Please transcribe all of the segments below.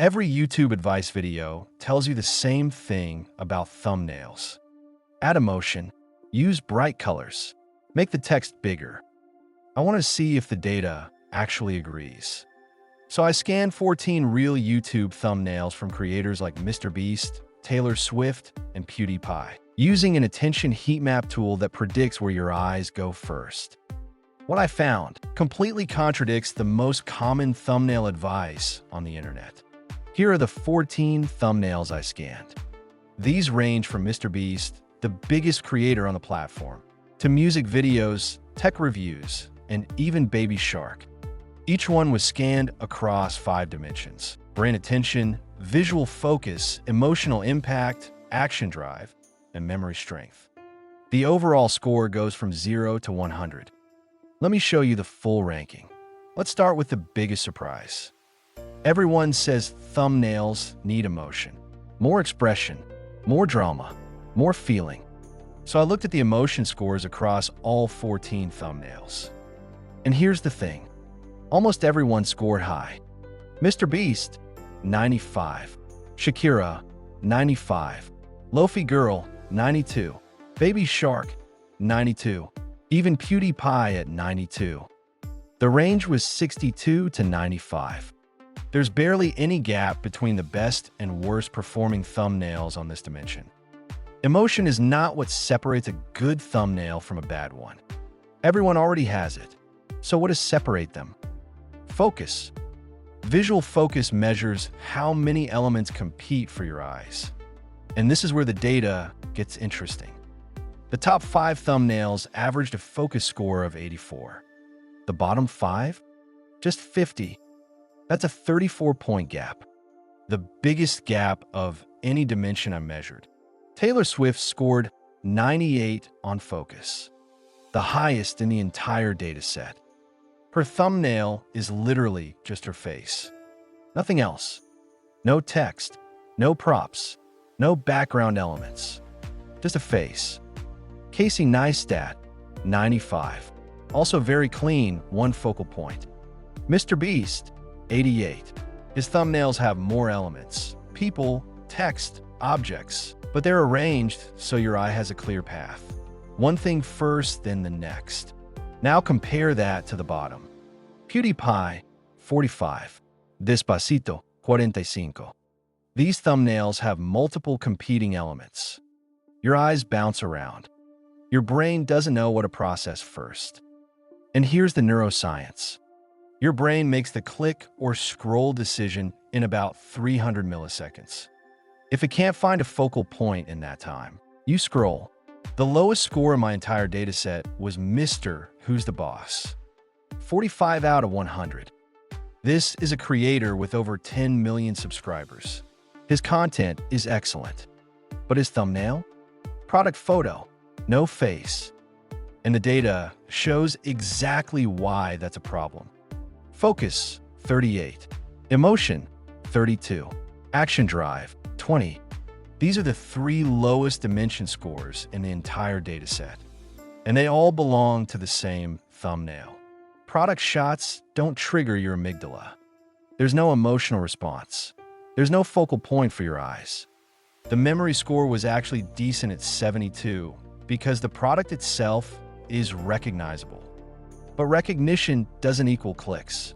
Every YouTube advice video tells you the same thing about thumbnails. Add emotion, use bright colors, make the text bigger. I want to see if the data actually agrees. So I scanned 14 real YouTube thumbnails from creators like MrBeast, Taylor Swift, and PewDiePie, using an attention heatmap tool that predicts where your eyes go first. What I found completely contradicts the most common thumbnail advice on the internet. Here are the 14 thumbnails I scanned. These range from MrBeast, the biggest creator on the platform, to music videos, tech reviews, and even Baby Shark. Each one was scanned across 5 dimensions: brain attention, visual focus, emotional impact, action drive, and memory strength. The overall score goes from 0 to 100. Let me show you the full ranking. Let's start with the biggest surprise. Everyone says thumbnails need emotion, more expression, more drama, more feeling. So I looked at the emotion scores across all 14 thumbnails. And here's the thing. Almost everyone scored high. MrBeast, 95. Shakira, 95. Lofi Girl, 92. Baby Shark, 92. Even PewDiePie at 92. The range was 62 to 95. There's barely any gap between the best and worst performing thumbnails on this dimension. Emotion is not what separates a good thumbnail from a bad one. Everyone already has it. So what does separate them? Focus. Visual focus measures how many elements compete for your eyes. And this is where the data gets interesting. The top 5 thumbnails averaged a focus score of 84. The bottom 5? Just 50. That's a 34-point gap. The biggest gap of any dimension I measured. Taylor Swift scored 98 on focus, the highest in the entire dataset. Her thumbnail is literally just her face. Nothing else. No text, no props, no background elements. Just a face. Casey Neistat, 95. Also very clean, 1 focal point. MrBeast, 88. His thumbnails have more elements. People, text, objects. But they're arranged so your eye has a clear path. One thing first, then the next. Now compare that to the bottom. PewDiePie, 45. Despacito, 45. These thumbnails have multiple competing elements. Your eyes bounce around. Your brain doesn't know what to process first. And here's the neuroscience. Your brain makes the click or scroll decision in about 300 milliseconds. If it can't find a focal point in that time, you scroll. The lowest score in my entire dataset was Mr. Who's the Boss. 45 out of 100. This is a creator with over 10 million subscribers. His content is excellent. But his thumbnail? Product photo, no face. And the data shows exactly why that's a problem. Focus, 38. Emotion, 32. Action drive, 20. These are the 3 lowest dimension scores in the entire dataset. And they all belong to the same thumbnail. Product shots don't trigger your amygdala. There's no emotional response. There's no focal point for your eyes. The memory score was actually decent at 72 because the product itself is recognizable. But recognition doesn't equal clicks.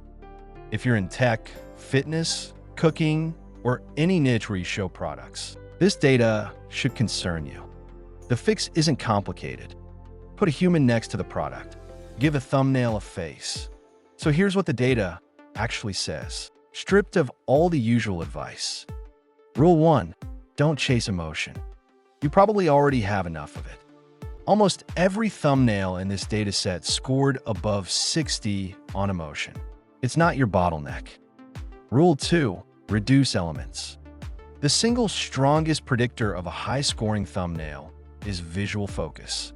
If you're in tech, fitness, cooking, or any niche where you show products, this data should concern you. The fix isn't complicated. Put a human next to the product. Give a thumbnail a face. So here's what the data actually says, stripped of all the usual advice. Rule 1, don't chase emotion. You probably already have enough of it. Almost every thumbnail in this dataset scored above 60 on emotion. It's not your bottleneck. Rule 2, reduce elements. The single strongest predictor of a high-scoring thumbnail is visual focus.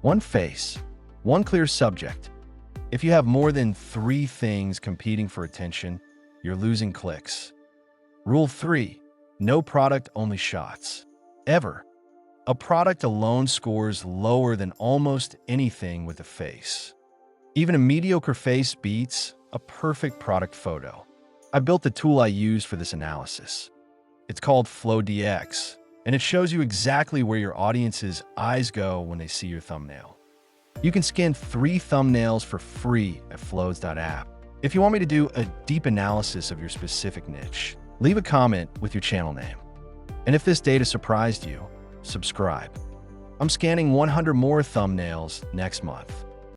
One face, one clear subject. If you have more than 3 things competing for attention, you're losing clicks. Rule 3, no product, only shots. Ever. A product alone scores lower than almost anything with a face. Even a mediocre face beats a perfect product photo. I built the tool I used for this analysis. It's called FlowDX, and it shows you exactly where your audience's eyes go when they see your thumbnail. You can scan 3 thumbnails for free at flows.app. If you want me to do a deep analysis of your specific niche, leave a comment with your channel name. And if this data surprised you, subscribe. I'm scanning 100 more thumbnails next month.